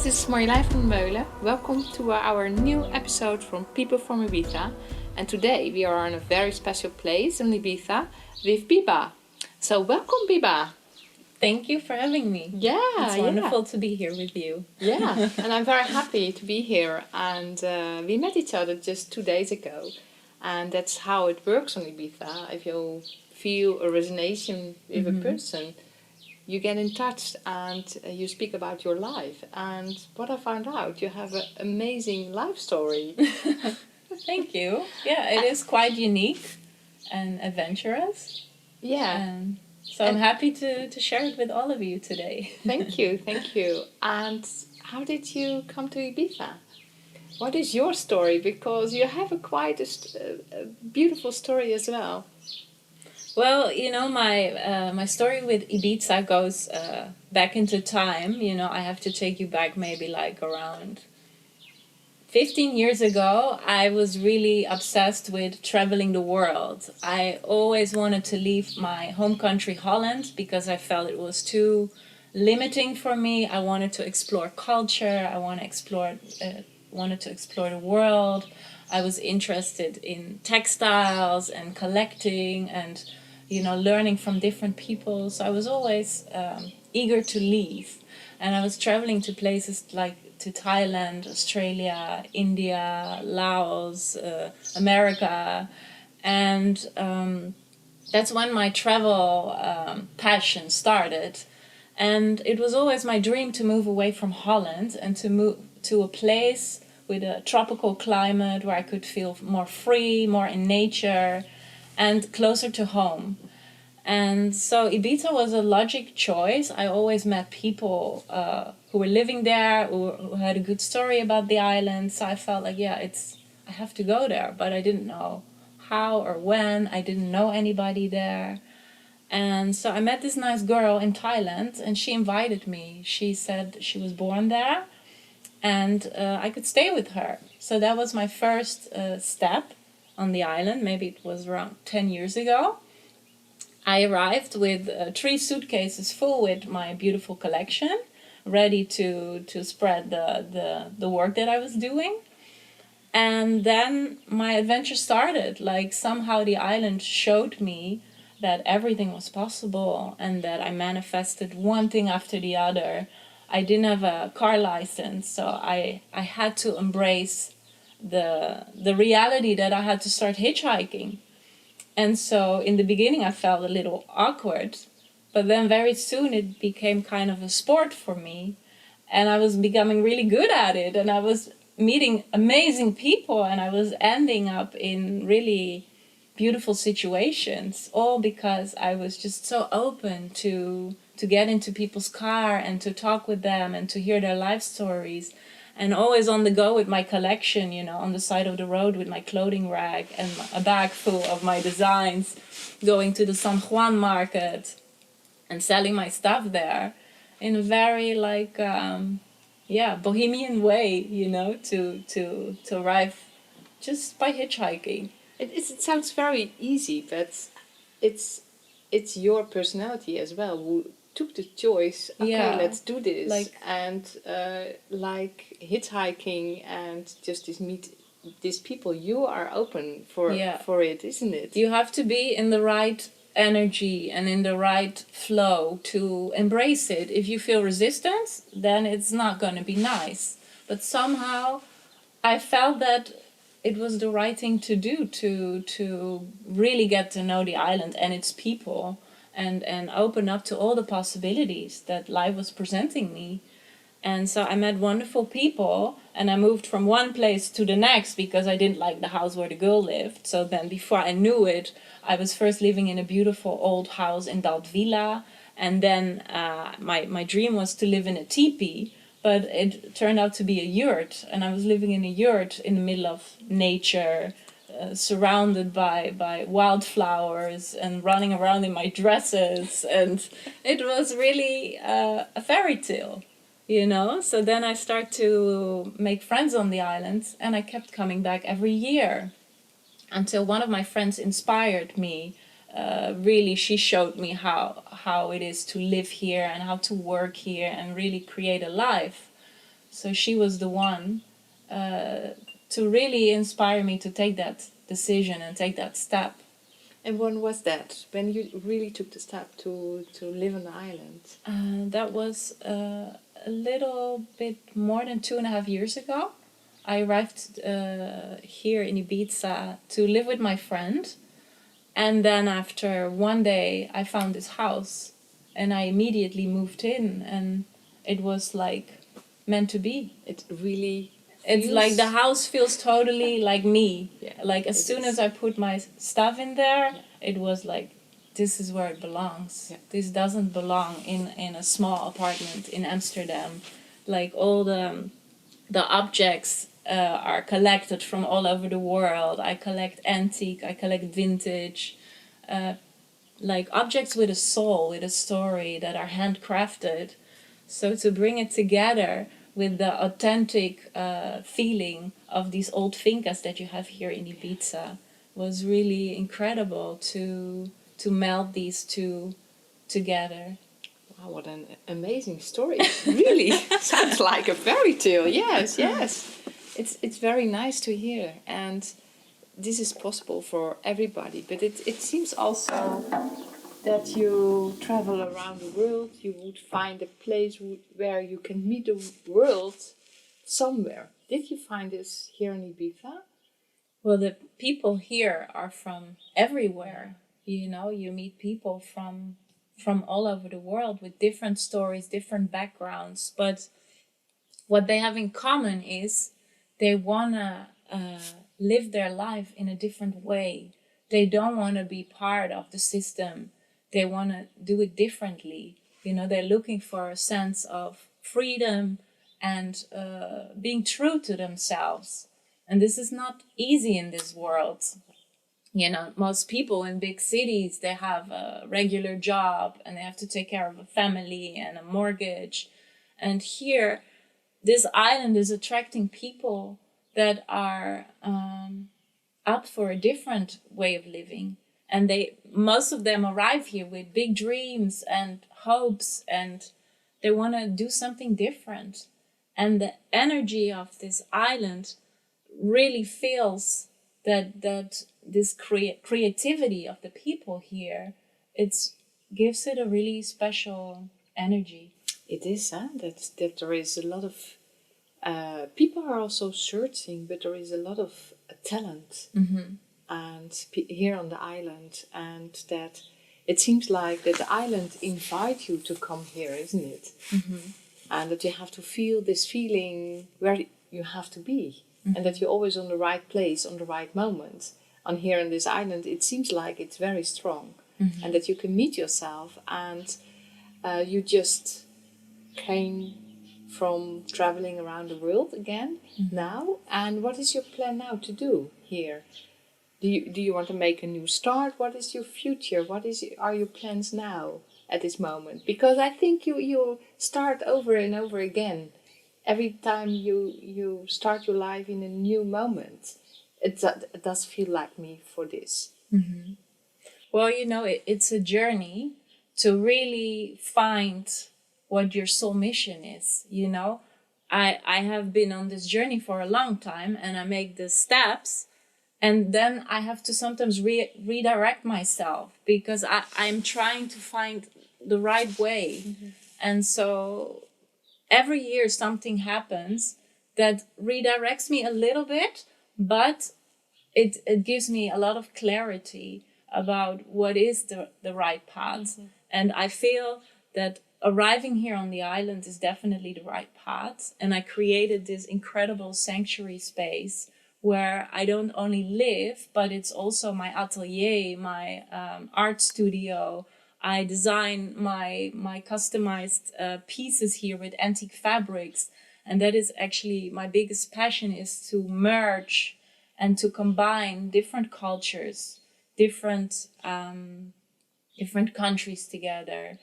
this is 𝗕𝗫𝗀𝗆. Welcome to our new episode from People from Ibiza. And today we are in a very special place in Ibiza with Biba. So welcome, Biba. Thank you for having me. Yeah, it's wonderful to be here with you. Yeah, and I'm very happy to be here. And we met each other just 2 days ago. And that's how it works on Ibiza. If you feel a resonation with a person, you get in touch and you speak about your life. And what I found out, you have an amazing life story. Thank you. Yeah, it is quite unique and adventurous. Yeah. So I'm happy to share it with all of you today. Thank you, thank you. And how did you come to Ibiza? What is your story? Because you have quite a beautiful story as well. Well, you know, my story with Ibiza goes back into time. You know, I have to take you back maybe like around 15 years ago. I was really obsessed with traveling the world. I always wanted to leave my home country, Holland, because I felt it was too limiting for me. I wanted to explore culture. I wanted to explore the world. I was interested in textiles and collecting and, you know, learning from different people. So I was always eager to leave. And I was traveling to places like to Thailand, Australia, India, Laos, America. And that's when my travel passion started. And it was always my dream to move away from Holland and to move to a place with a tropical climate where I could feel more free, more in nature, and closer to home. And so Ibiza was a logic choice. I always met people who were living there, who had a good story about the island. So I felt like, yeah, I have to go there. But I didn't know how or when. I didn't know anybody there. And so I met this nice girl in Thailand, and she invited me. She said she was born there, and I could stay with her. So that was my first step on the island. Maybe it was around 10 years ago. I arrived with 3 suitcases full with my beautiful collection, ready to spread the work that I was doing. And then my adventure started. Like, somehow the island showed me that everything was possible and that I manifested one thing after the other. I didn't have a car license, so I had to embrace the reality that I had to start hitchhiking. And so in the beginning I felt a little awkward, but then very soon it became kind of a sport for me, and I was becoming really good at it, and I was meeting amazing people, and I was ending up in really beautiful situations, all because I was just so open to get into people's car and to talk with them and to hear their life stories. And always on the go with my collection, you know, on the side of the road with my clothing rack and a bag full of my designs, going to the San Juan market and selling my stuff there in a very bohemian way, you know, to arrive just by hitchhiking. It sounds very easy, but it's your personality as well who took the choice, okay, let's do this. And like hitchhiking and just meet these people, you are open for it, isn't it? You have to be in the right energy and in the right flow to embrace it. If you feel resistance, then it's not going to be nice. But somehow I felt that it was the right thing to do to really get to know the island and its people. And open up to all the possibilities that life was presenting me. And so I met wonderful people, and I moved from one place to the next because I didn't like the house where the girl lived. So then before I knew it, I was first living in a beautiful old house in 𝗕𝗏𝗀𝘆, and then my dream was to live in a teepee, but it turned out to be a yurt, and I was living in a yurt in the middle of nature, surrounded by wildflowers and running around in my dresses, and it was really a fairy tale, you know. So then I started to make friends on the island, and I kept coming back every year until one of my friends inspired me. Really, she showed me how it is to live here and how to work here and really create a life. So she was the one to really inspire me to take that decision and take that step. And when was that? When you really took the step to live on the island? That was a little bit more than 2.5 years ago. I arrived here in Ibiza to live with my friend. And then after one day, I found this house. And I immediately moved in. And it was like meant to be. It really... It's like the house feels totally like me. Yeah, like as soon as I put my stuff in there, it was like, this is where it belongs. Yeah. This doesn't belong in a small apartment in Amsterdam. Like all the objects are collected from all over the world. I collect antique, I collect vintage, like objects with a soul, with a story that are handcrafted. So to bring it together with the authentic feeling of these old fincas that you have here in Ibiza was really incredible to meld these two together. Wow, what an amazing story. Really sounds like a fairy tale. Yes, yes. It's very nice to hear. And this is possible for everybody. But it seems also that you travel around the world, you would find a place where you can meet the world somewhere. Did you find this here in Ibiza? Well, the people here are from everywhere. You know, you meet people from all over the world with different stories, different backgrounds. But what they have in common is they want to live their life in a different way. They don't want to be part of the system. They want to do it differently. You know, they're looking for a sense of freedom and being true to themselves. And this is not easy in this world. You know, most people in big cities, they have a regular job and they have to take care of a family and a mortgage. And here, this island is attracting people that are up for a different way of living. And most of them arrive here with big dreams and hopes, and they want to do something different. And the energy of this island really feels that this creativity of the people here, it gives it a really special energy. It is, huh? That there is a lot of people are also searching, but there is a lot of talent. Mm-hmm. And here on the island, and that it seems like that the island invites you to come here, isn't it? Mm-hmm. And that you have to feel this feeling where you have to be, and that you're always on the right place, on the right moment. And here on this island, it seems like it's very strong, and that you can meet yourself, and you just came from traveling around the world again now. And what is your plan now to do here? Do you want to make a new start? What is your future? Are your plans now at this moment? Because I think you start over and over again. Every time you start your life in a new moment, it does feel like me for this. Mm-hmm. Well, you know, it's a journey to really find what your soul mission is, you know. I have been on this journey for a long time, and I make the steps. And then I have to sometimes redirect myself because I'm trying to find the right way. Mm-hmm. And so every year something happens that redirects me a little bit, but it gives me a lot of clarity about what is the right path. Mm-hmm. And I feel that arriving here on the island is definitely the right path. And I created this incredible sanctuary space where I don't only live, but it's also my atelier, my art studio. I design my customized pieces here with antique fabrics. And that is actually my biggest passion, is to merge and to combine different cultures, different countries together,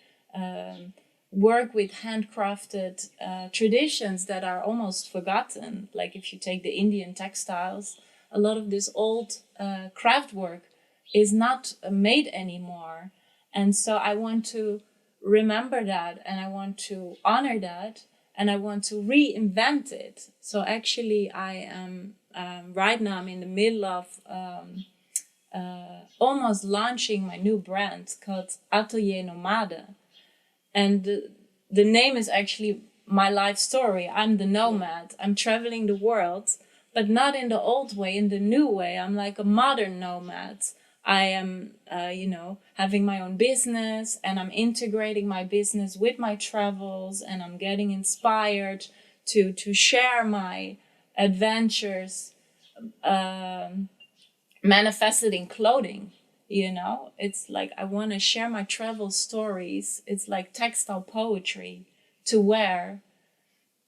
work with handcrafted traditions that are almost forgotten. Like if you take the Indian textiles, a lot of this old craft work is not made anymore. And so I want to remember that, and I want to honor that, and I want to reinvent it. So actually I am, right now I'm in the middle of almost launching my new brand called Atelier Nomade. And the name is actually my life story. I'm the nomad. I'm traveling the world, but not in the old way, in the new way. I'm like a modern nomad. I am, having my own business, and I'm integrating my business with my travels, and I'm getting inspired to share my adventures, manifested in clothing. It's like I want to share my travel stories. It's like textile poetry to wear.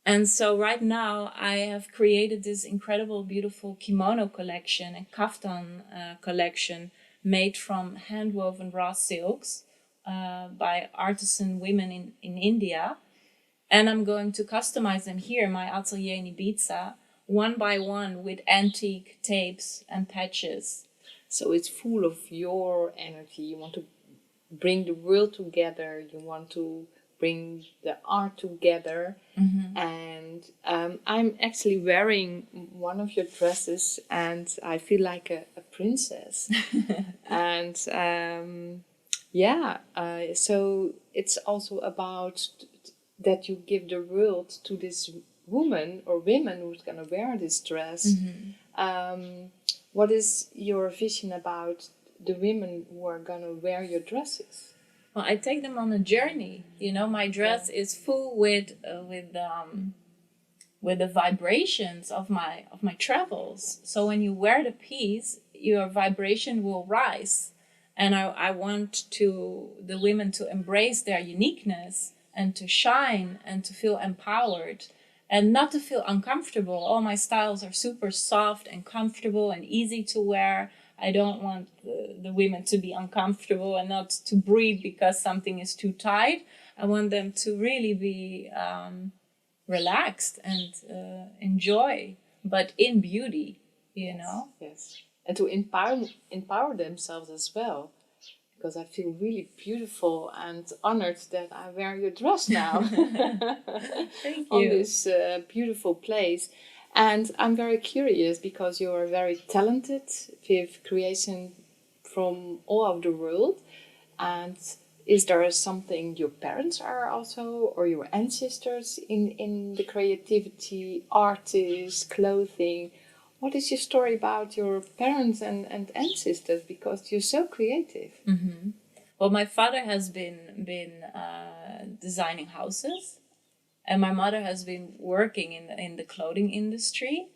And so right now I have created this incredible, beautiful kimono collection and kaftan collection made from hand-woven raw silks by artisan women in India. And I'm going to customize them here in my atelier in Ibiza, one by one, with antique tapes and patches. So it's full of your energy. You want to bring the world together. You want to bring the art together. Mm-hmm. And I'm actually wearing one of your dresses, and I feel like a princess. And so it's also about that you give the world to this woman or women who's going to wear this dress. Mm-hmm. What is your vision about the women who are going to wear your dresses? Well, I take them on a journey. My dress is full with the vibrations of my travels. So when you wear the piece, your vibration will rise. And I want the women to embrace their uniqueness and to shine and to feel empowered and not to feel uncomfortable. All my styles are super soft and comfortable and easy to wear. I don't want the women to be uncomfortable and not to breathe because something is too tight. I want them to really be relaxed and enjoy, but in beauty, Yes. And to empower themselves as well. Because I feel really beautiful and honored that I wear your dress now. Thank you. On this beautiful place. And I'm very curious because you are very talented with creation from all over the world. And is there something your parents are also, or your ancestors in the creativity, artists, clothing? What is your story about your parents and ancestors? Because you're so creative. Mm-hmm. Well, my father has been designing houses, and my mother has been working in the clothing industry.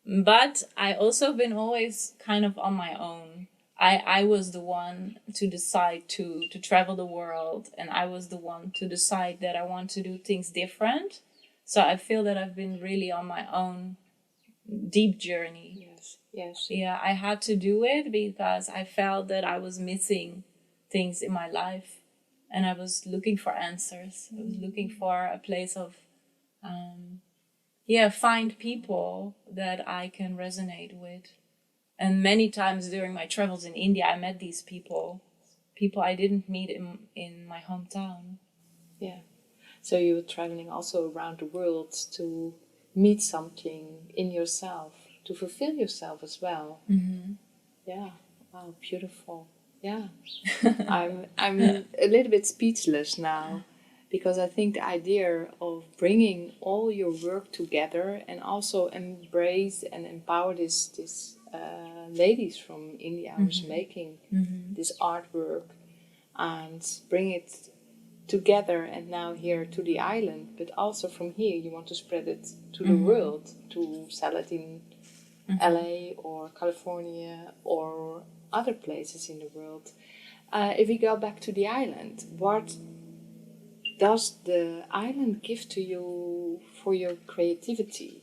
But I also been always kind of on my own. I was the one to decide to travel the world, and I was the one to decide that I want to do things different. So I feel that I've been really on my own deep journey. Yes. Yeah, I had to do it because I felt that I was missing things in my life, and I was looking for answers. I was looking for a place of find people that I can resonate with. And many times during my travels in India, I met these people I didn't meet in my hometown. Yeah. So you were traveling also around the world to meet something in yourself, to fulfill yourself as well. Mm-hmm. Yeah. Wow, beautiful. Yeah. I'm a little bit speechless now, because I think the idea of bringing all your work together and also embrace and empower this ladies from India who's making this artwork and bring it together, and now here to the island, but also from here you want to spread it to the world, to sell it in LA or California or other places in the world. If we go back to the island, what does the island give to you for your creativity?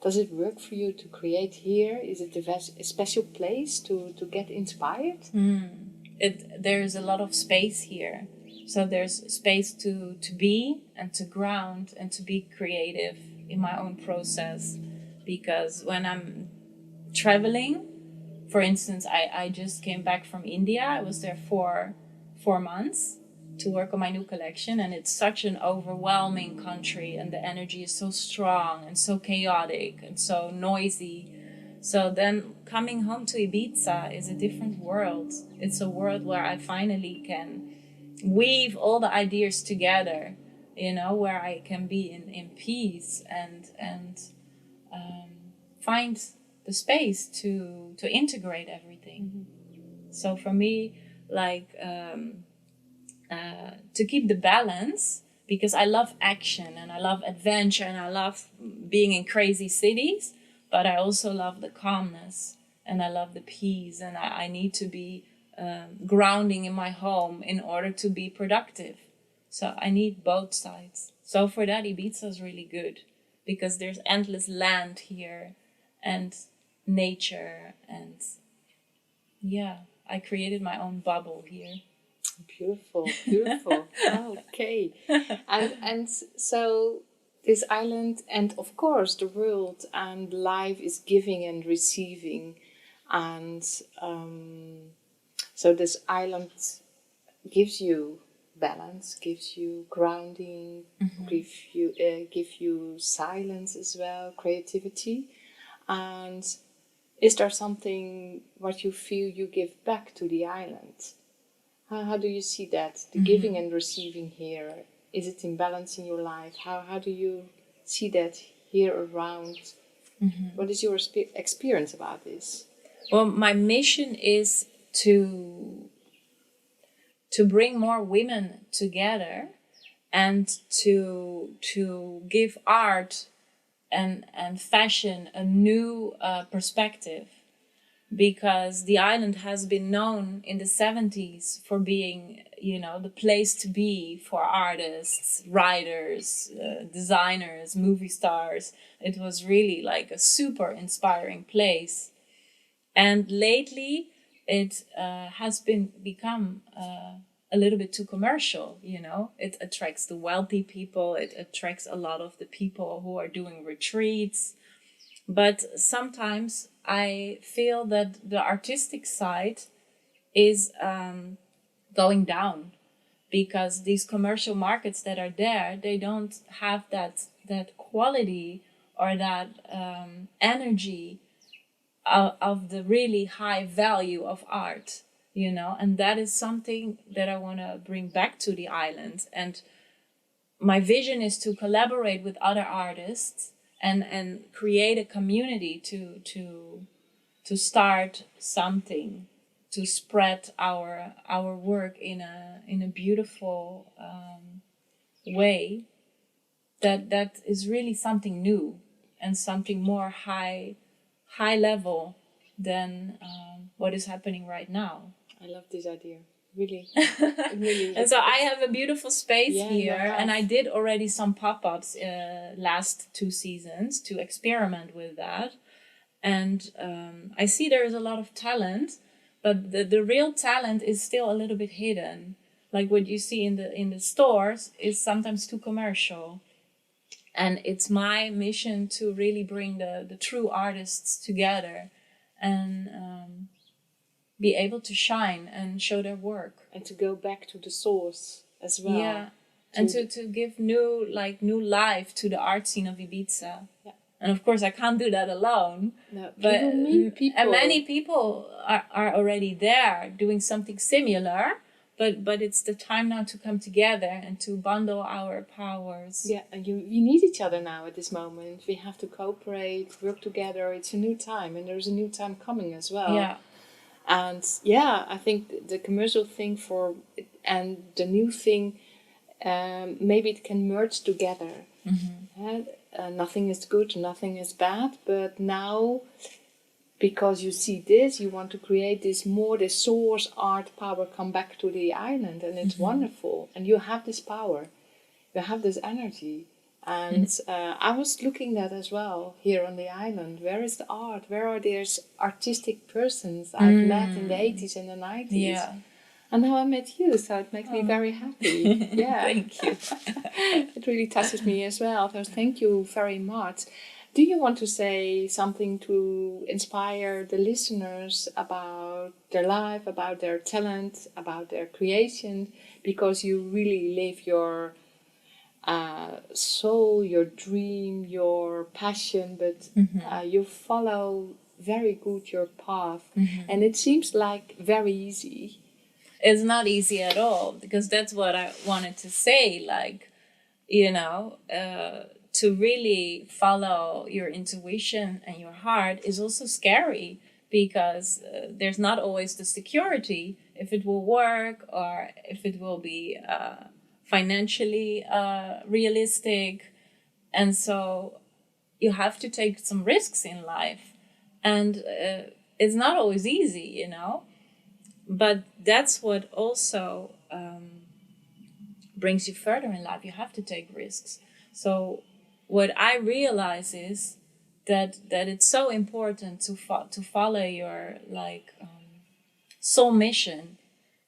Does it work for you to create here? Is it a special place to get inspired? There is a lot of space here. So there's space to be and to ground and to be creative in my own process. Because when I'm traveling, for instance, I just came back from India. I was there for 4 months. to work on my new collection, and it's such an overwhelming country, and the energy is so strong and so chaotic and so noisy. So then coming home to Ibiza is a different world. It's a world where I finally can weave all the ideas together, you know, where I can be in peace and find the space to integrate everything. So for me, like to keep the balance, because I love action and I love adventure and I love being in crazy cities, but I also love the calmness and I love the peace, and I need to be grounding in my home in order to be productive. So I need both sides. So for that, Ibiza is really good because there's endless land here and nature, and yeah, I created my own bubble here. Beautiful, beautiful. Okay. And so this island, and of course the world and life, is giving and receiving. And so this island gives you balance, gives you grounding, give you silence as well, creativity. And is there something what you feel you give back to the island? How do you see that? The giving and receiving here, is it in balance in your life? How do you see that here around? What is your experience about this? Well, my mission is to bring more women together and to give art and fashion a new perspective, because the island has been known in the 70s for being, you know, the place to be for artists, writers, designers, movie stars. It was really like a super inspiring place. And lately it has become a little bit too commercial, you know. It attracts the wealthy people, it attracts a lot of the people who are doing retreats. But sometimes I feel that the artistic side is going down, because these commercial markets that are there, they don't have that quality or that energy of the really high value of art, you know. And that is something that I want to bring back to the island. And my vision is to collaborate with other artists and create a community to start something, to spread our work in a beautiful way that is really something new and something more high level than what is happening right now. I love this idea. Really. And so I have a beautiful space here, and I did already some pop-ups last 2 seasons to experiment with that. And I see there is a lot of talent, but the real talent is still a little bit hidden. Like what you see in the stores is sometimes too commercial. And it's my mission to really bring the true artists together and be able to shine and show their work. And to go back to the source as well. Yeah, and to give new life to the art scene of Ibiza. Yeah. And of course I can't do that alone. No, but people. And many people are already there doing something similar. But it's the time now to come together and to bundle our powers. Yeah, and we need each other now at this moment. We have to cooperate, work together. It's a new time, and there's a new time coming as well. Yeah. And yeah, I think the commercial thing and the new thing, maybe it can merge together. Nothing is good, nothing is bad, but now, because you see this, you want to create this source art power come back to the island, and it's wonderful. And you have this power, you have this energy. And I was looking at as well here on the island. Where is the art? Where are these artistic persons I've met in the 80s and the 90s? Yeah. And now I met you, so it makes me very happy. Yeah. Thank you. It really touches me as well. So thank you very much. Do you want to say something to inspire the listeners about their life, about their talent, about their creation? Because you really live your soul, your dream, your passion, but you follow very good your path. And it seems like very easy. It's not easy at all, because that's what I wanted to say. Like, you know, to really follow your intuition and your heart is also scary, because there's not always the security if it will work or if it will be financially realistic. And so you have to take some risks in life. And it's not always easy, you know. But that's what also brings you further in life. You have to take risks. So what I realize is that it's so important to follow your soul mission,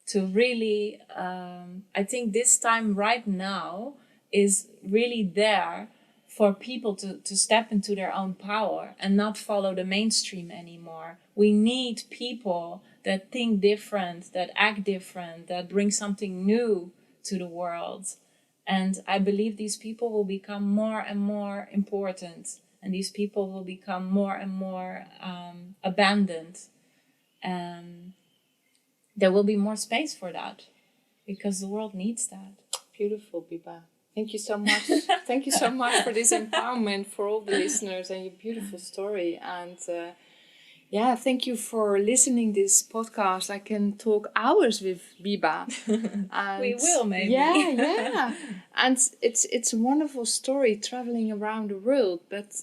to really I think this time right now is really there for people to step into their own power and not follow the mainstream anymore. We need people that think different, that act different, that bring something new to the world. And I believe these people will become more and more important, and these people will become more and more abandoned. And there will be more space for that, because the world needs that. Beautiful, Biba. Thank you so much. Thank you so much for this empowerment for all the listeners and your beautiful story. And thank you for listening this podcast. I can talk hours with Biba. And we will, maybe. Yeah. And it's a wonderful story traveling around the world. But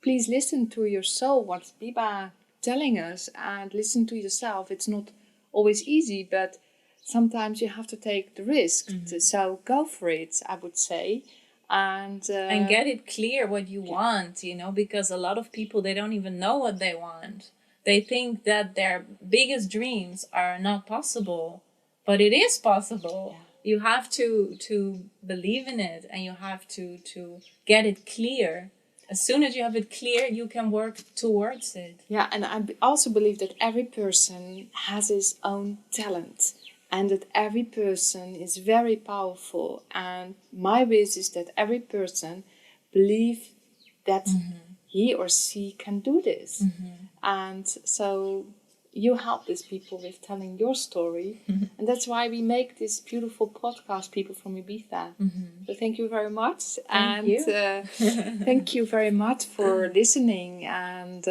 please listen to your soul, what's Biba telling us, and listen to yourself. It's not always easy, but sometimes you have to take the risk. So go for it, I would say. And get it clear what you want, you know, because a lot of people, they don't even know what they want. They think that their biggest dreams are not possible, but it is possible. Yeah. You have to believe in it, and you have to get it clear. As soon as you have it clear, you can work towards it. Yeah, and I also believe that every person has his own talent, and that every person is very powerful. And my wish is that every person believes that he or she can do this. And so you help these people with telling your story. And that's why we make this beautiful podcast, People from Ibiza. So thank you very much. Thank you. Thank you very much for listening. And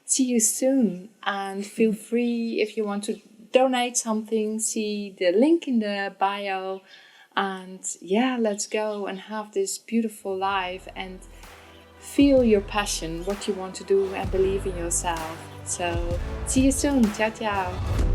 see you soon. And feel free, if you want to donate something, see the link in the bio. And let's go and have this beautiful life and feel your passion, what you want to do, and believe in yourself. So see you soon. Ciao, ciao.